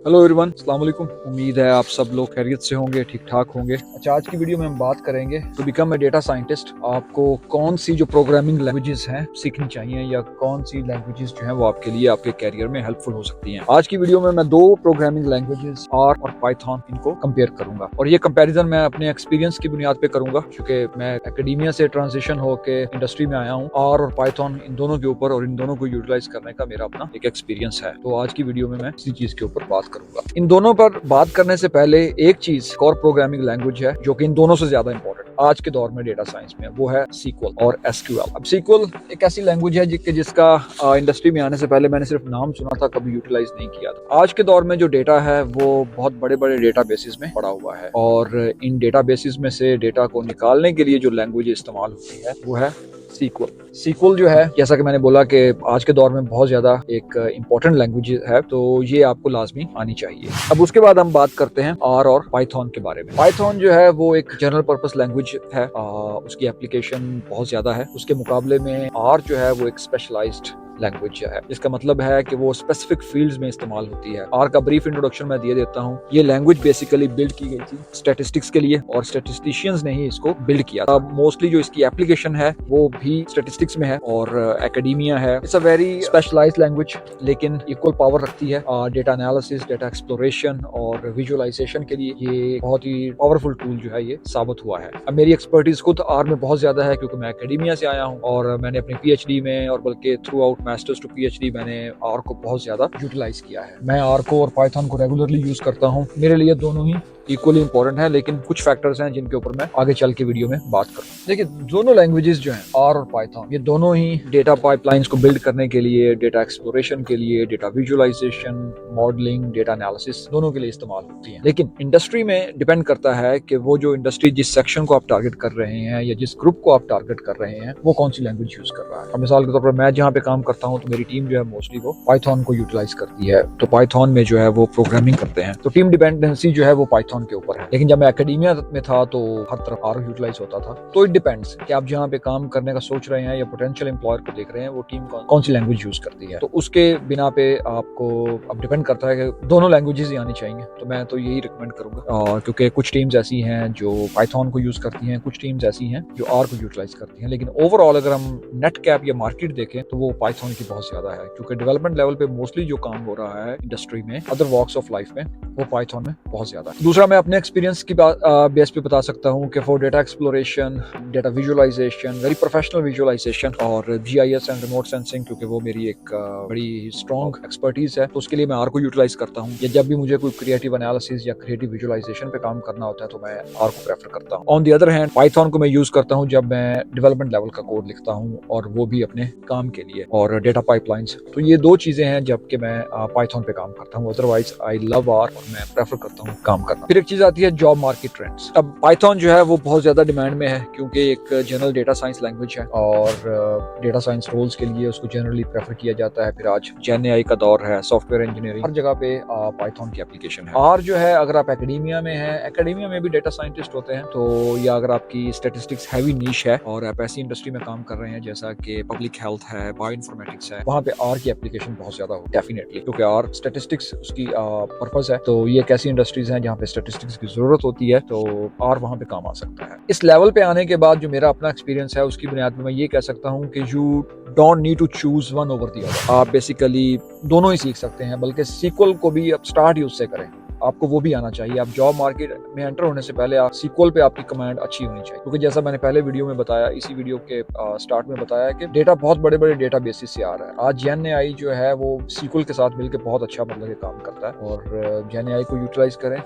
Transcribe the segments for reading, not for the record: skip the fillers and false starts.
Hello everyone, अस्सलाम वालेकुम। उम्मीद है आप सब लोग खैरियत से होंगे, ठीक ठाक होंगे। अच्छा, आज की वीडियो में हम बात करेंगे to become a data scientist आपको कौन सी जो प्रोग्रामिंग लैंग्वेजेस हैं सीखनी चाहिए या कौन सी लैंग्वेजेस जो हैं वो आपके लिए आपके कैरियर में हेल्पफुल हो सकती हैं। आज की वीडियो में मैं दो प्रोग्रामिंग लैंग्वेजेस आर और पाइथन इनको कंपेयर करूंगा और ये कंपैरिजन मैं अपने एक्सपीरियंस की बुनियाद पे करूंगा क्योंकि मैं एकेडमिया से ट्रांजिशन होकर इंडस्ट्री में आया हूँ। आर और पाइथन इन दोनों के ऊपर और इन दोनों को यूटिलाइज करने का मेरा अपना एक एक्सपीरियंस है। तो आज की वीडियो में मैं इसी चीज के ऊपर बात करूंगा। इन दोनों पर बात करने से पहले एक चीज कोर प्रोग्रामिंग लैंग्वेज है जो कि इन दोनों से ज्यादा इंपॉर्टेंट आज के दौर में डेटा साइंस में, वो है सीक्वल और एसक्यूएल। अब सीक्वल एक ऐसी लैंग्वेज है जिसका इंडस्ट्री में आने से पहले मैंने सिर्फ नाम सुना था, कभी यूटिलाइज नहीं किया था। आज के दौर में जो डेटा है वो बहुत बड़े बड़े डेटा बेसिस में पड़ा हुआ है और इन डेटा बेसिस में से डेटा को निकालने के लिए जो लैंग्वेज इस्तेमाल होती है वो है सीक्वल। सीक्वल जो है, जैसा कि मैंने बोला कि आज के दौर में बहुत ज्यादा एक इंपॉर्टेंट लैंग्वेज है, तो ये आपको लाजमी आनी चाहिए। अब उसके बाद हम बात करते हैं आर और पाइथन के बारे में। पाइथन जो है वो एक जनरल पर्पस लैंग्वेज है, उसकी एप्लीकेशन बहुत ज्यादा है। उसके मुकाबले में आर जो है वो एक स्पेशलाइज्ड लैंग्वेज है। इसका मतलब है कि वो स्पेसिफिक फील्ड्स में इस्तेमाल होती है। आर का ब्रीफ इंट्रोडक्शन मैं दे देता हूँ। ये लैंग्वेज बेसिकली बिल्ड की गई थी स्टैटिस्टिक्स के लिए और स्टैटिस्टिशियंस ने ही इसको बिल्ड किया था। मोस्टली जो इसकी एप्लीकेशन है वो भी स्टैटिस्टिक्स में है और एकेडमिया है। It's a very specialised language लेकिन इक्वल पावर रखती है डेटा एनालिसिस, डेटा एक्सप्लोरेशन और विजुअलाइजेशन के लिए। ये बहुत ही पावरफुल टूल जो है ये साबित हुआ है। अब मेरी एक्सपर्टीज खुद आर में बहुत ज्यादा है क्योंकि मैं एकेडमिया से आया हूँ और मैंने अपनी पीएचडी में और बल्कि throughout masters to PhD मैंने आर को बहुत ज्यादा यूटिलाइज किया है। मैं आर को और पाइथन को रेगुलरली यूज करता हूँ। मेरे लिए दोनों ही इक्वली इंपॉर्टेंट है, लेकिन कुछ फैक्टर्स हैं जिनके ऊपर मैं आगे चल के वीडियो में बात करूँ। देखिए, दोनों लैंग्वेजेस जो हैं आर और पाइथन, ये दोनों ही डेटा पाइपलाइंस को बिल्ड करने के लिए, डेटा एक्सप्लोरेशन के लिए, data visualisation, modelling, data analysis, दोनों के लिए इस्तेमाल होती हैं। लेकिन इंडस्ट्री में डिपेंड करता है कि वो जो इंडस्ट्री जिस सेक्शन को आप टारगेट कर रहे हैं या जिस ग्रुप को आप टारगेट कर रहे हैं वो कौन सी लैंग्वेज यूज कर रहा है। अब मिसाल के तौर पर मैं जहाँ पे काम करता हूँ तो मेरी टीम जो है मोस्टली वो पाइथन को यूटिलाइज करती है, तो पाइथन में जो है वो प्रोग्रामिंग करते हैं, तो टीम डिपेंडेंसी जो है वो पाइथन के ऊपर है। लेकिन जब मैं एकेडमिया में था तो हर तरफ आर यूटिलाइज होता था। तो इट डिपेंड्स कि आप जहाँ पे काम करने का सोच रहे हैं या पोटेंशियल एम्प्लॉयर को देख रहे हैं वो टीम कौन सी लैंग्वेज यूज करती है, तो उसके बिना पे आपको अब डिपेंड करता है कि दोनों लैंग्वेजेस ही आनी चाहिए। तो मैं तो यही रिकमेंड करूंगा क्योंकि कुछ टीम्स ऐसी हैं जो पाइथन को यूज करती हैं, कुछ टीम्स ऐसी हैं जो आर को यूटिलाइज करती हैं। लेकिन ओवरऑल अगर हम नेट कैप या मार्केट देखें तो वो पाइथन की बहुत ज्यादा है क्योंकि डेवलपमेंट लेवल पे मोस्टली जो काम हो रहा है इंडस्ट्री में, अदर वॉक्स ऑफ लाइफ में, वो पाइथन में बहुत ज्यादा है। दूसरा, मैं अपने एक्सपीरियंस की बेस पे बता सकता हूँ कि for data exploration, data visualisation, very professional visualisation और जीआईएस एंड रिमोट सेंसिंग, क्योंकि वो मेरी एक बड़ी स्ट्रॉन्ग एक्सपर्टीज है, तो उसके लिए मैं आर को यूटिलाइज करता हूँ। या जब भी मुझे कोई क्रिएटिव एनालिसिस या क्रिएटिव विजुअलाइजेशन पे काम करना होता है तो मैं आर को प्रेफर करता हूँ। On the other hand Python को मैं यूज करता हूँ जब मैं डेवलपमेंट लेवल का कोड लिखता हूँ और वो भी अपने काम के लिए, और डेटा पाइपलाइंस। तो ये दो चीजें हैं जबकि मैं पाइथन पे काम करता हूँ। अदरवाइज आई लव आर और मैं प्रेफर करता हूँ काम करना। फिर एक चीज आती है जॉब मार्केट ट्रेंड्स। अब पाइथन जो है वो बहुत ज्यादा डिमांड में है क्योंकि एक जनरल डेटा साइंस लैंग्वेज है और डेटा साइंस रोल्स के लिए उसको जनरली प्रेफर किया जाता है। फिर आज जेन एआई का दौर है, सॉफ्टवेयर इंजीनियरिंग, हर जगह पे पाइथन की एप्लीकेशन है। आर जो है, अगर आप एकेडमिया में हैं, एकेडमिया में भी डेटा साइंटिस्ट होते हैं, तो या अगर आपकी स्टैटिस्टिक्स हैवी नीश है और आप ऐसी इंडस्ट्री में काम कर रहे हैं जैसा कि पब्लिक हेल्थ है, बायो इन्फॉर्मेटिक्स है, वहाँ पे आर की एप्लीकेशन बहुत ज्यादा हो डेफिनेटली, क्योंकि आर स्टैटिस्टिक्स उसकी पर्पस है। तो ये एक ऐसी इंडस्ट्रीज हैं जहाँ पे स्टैटिस्टिक्स की जरूरत होती है, तो आर वहाँ पे काम आ सकता है। इस लेवल पे आने के बाद जो मेरा अपना एक्सपीरियंस है उसकी बुनियाद पे मैं ये कह सकता हूँ कि you don't need to choose one over the other. आप बेसिकली दोनों ही सीख सकते हैं, बल्कि सीक्वल को भी आप स्टार्ट ही उससे करें, आपको वो भी आना चाहिए। आप जॉब मार्केट में एंटर होने से पहले आप सीक्वल पे आपकी कमांड अच्छी होनी चाहिए, क्योंकि जैसा मैंने पहले वीडियो में बताया, इसी वीडियो के स्टार्ट में बताया कि डेटा बहुत बड़े बड़े डेटा बेसिस से आ रहा है। आज जेएनएआई जो है वो सीक्वल के साथ मिलकर बहुत अच्छा मतलब काम करता है और जेएनएआई को यूटिलाइज करें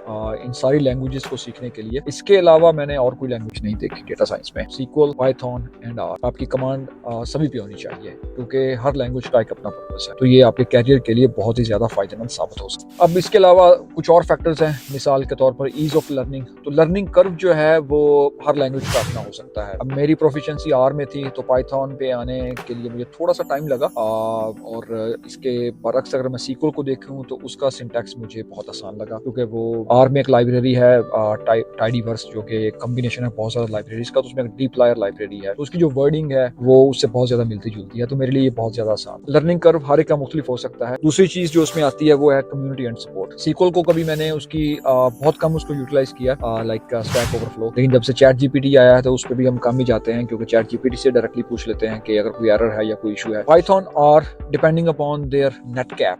इन सारी लैंग्वेजेस को सीखने के लिए। इसके अलावा मैंने और कोई लैंग्वेज नहीं देखी डेटा साइंस में। सीक्वल, पाइथन एंड आर, आपकी कमांड सभी पे होनी चाहिए क्योंकि हर लैंग्वेज का एक अपना पर्पस है। तो ये आपके कैरियर के लिए बहुत ही ज्यादा फायदेमंद साबित हो सकता है। अब इसके अलावा कुछ और फैक्टर्स हैं, मिसाल के तौर पर ईज ऑफ लर्निंग। तो लर्निंग कर्व जो है वो हर लैंग्वेज का अपना हो सकता है। अब मेरी प्रोफिशिएंसी आर में थी तो पाइथन पे आने के लिए मुझे थोड़ा सा टाइम लगा, और इसके बरक्स अगर मैं सीक्वल को देखूं तो उसका सिंटैक्स मुझे बहुत आसान लगा, क्योंकि वो आर में एक लाइब्रेरी है टाइडीवर्स, जो कि एक कॉम्बिनेशन है बहुत सारा लाइब्रेरीज का, तो उसमें एक डीप्लायर लाइब्रेरी है, तो उसकी जो वर्डिंग है वो उससे बहुत ज्यादा मिलती जुलती है, तो मेरे लिए बहुत ज्यादा आसान। लर्निंग कर्व हर एक का मुख्तलिफ हो सकता है। दूसरी चीज जो उसमें आती है वो है कम्युनिटी एंड सपोर्ट। सीक्वल को कभी मैंने उसकी बहुत कम उसको यूटिलाइज किया, लाइक स्टैक ओवरफ्लो, लेकिन जब से चैट जीपीटी आया है तो उस पर भी हम काम ही जाते हैं, क्योंकि चैट जीपीटी से डायरेक्टली पूछ लेते हैं कि अगर कोई एरर है या कोई इशू है। पाइथन और depending upon their net cap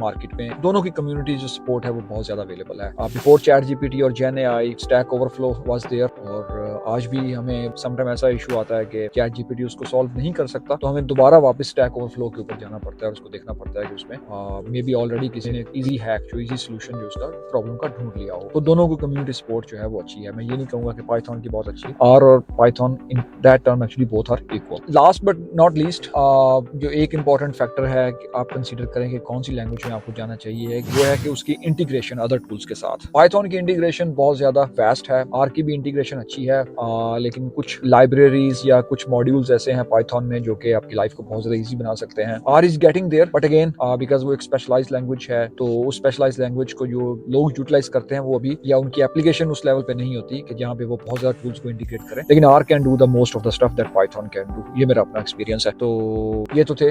market में दोनों की कम्युनिटी जो सपोर्ट है वो बहुत ज्यादा अवेलेबल है। बिफोर चैट जीपीटी और gen AI Stack Overflow was there, और आज भी हमें समटाइम ऐसा इशू आता है कि चैट जीपीटी उसको सॉल्व नहीं कर सकता, तो हमें दोबारा वापस स्टैक ओवरफ्लो के ऊपर जाना पड़ता है और उसको देखना पड़ता है कि उसमें मे बी ऑलरेडी किसी ने इजी हैक जो इजी सोल्यूशन जो उसका प्रॉब्लम का ढूंढ लिया हो। तो दोनों को कम्युनिटी सपोर्ट जो है वो अच्छी है। मैं ये नहीं कहूंगा कि पाइथन की बहुत अच्छी, आर और Python in that term actually both are equal. Last but not least, जो एक इंपॉर्टेंट फैक्टर है कि आप कंसीडर करें कि कौन सी लैंग्वेज में आपको जाना चाहिए, वो है कि उसकी इंटीग्रेशन अदर टूल्स के साथ। पाइथन की इंटीग्रेशन बहुत ज्यादा फास्ट है, आर की भी इंटीग्रेशन अच्छी है, लेकिन कुछ लाइब्रेरीज या कुछ मॉड्यूल्स ऐसे हैं पाइथन में जो कि आपकी लाइफ को बहुत ज्यादा इजी बना सकते हैं। R is getting there, but again because वो एक स्पेशलाइज लैंग्वेज है, तो उस स्पेशलाइज लैंग्वेज को जो लोग यूटिलाइज करते हैं वो अभी, या उनकी एप्लीकेशन उस लेवल पे नहीं होती कि जहाँ पे वो बहुत ज्यादा टूल्स को इंटीग्रेट करें, लेकिन R can do the most of the stuff that Python can do. ये मेरा अपना एक्सपीरियंस है। तो ये तो थे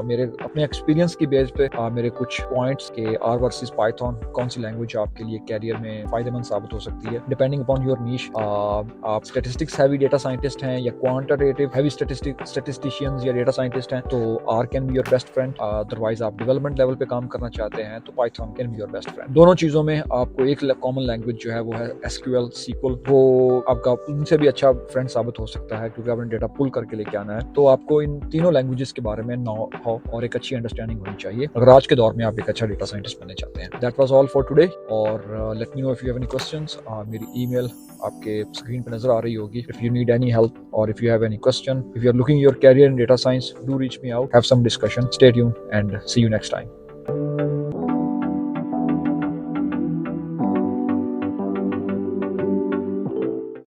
मेरे अपने एक्सपीरियंस की बेस पे मेरे कुछ पॉइंट्स के आर वर्सेस पाइथन कौन सी लैंग्वेज आपके लिए कैरियर में फायदेमंद साबित हो सकती है, डिपेंडिंग अपॉन योर नीश। आप स्टैटिस्टिक्स हैवी डेटा साइंटिस्ट हैं या क्वांटिटेटिव हैवी स्टैटिस्टिशियंस या डेटा साइंटिस्ट हैं, तो R can be your best friend. Otherwise आप डेवलपमेंट लेवल पे काम करना चाहते हैं तो Python can be your best friend. दोनों चीजों में आपको एक कॉमन लैंग्वेज जो है वो है एसक्यूएल सीक्वल, वो आपका उनसे भी अच्छा फ्रेंड साबित हो सकता है, क्योंकि आपने डेटा पुल करके लेके आना है। तो आपको इन तीनों लैंग्वेजेस के बारे में नो हाउ और एक अच्छी अंडरस्टैंडिंग होनी चाहिए अगर आज के दौर में आप एक अच्छा डेटा साइंटिस्ट बनना चाहते हैं। That was all for today, और let me know if you have any questions. मेरी ईमेल आपके स्क्रीन पे नजर आ रही होगी। If you need any help और if you have any question, if you are looking your career in data science, do reach me out, have some discussion. Stay tuned and see you next time.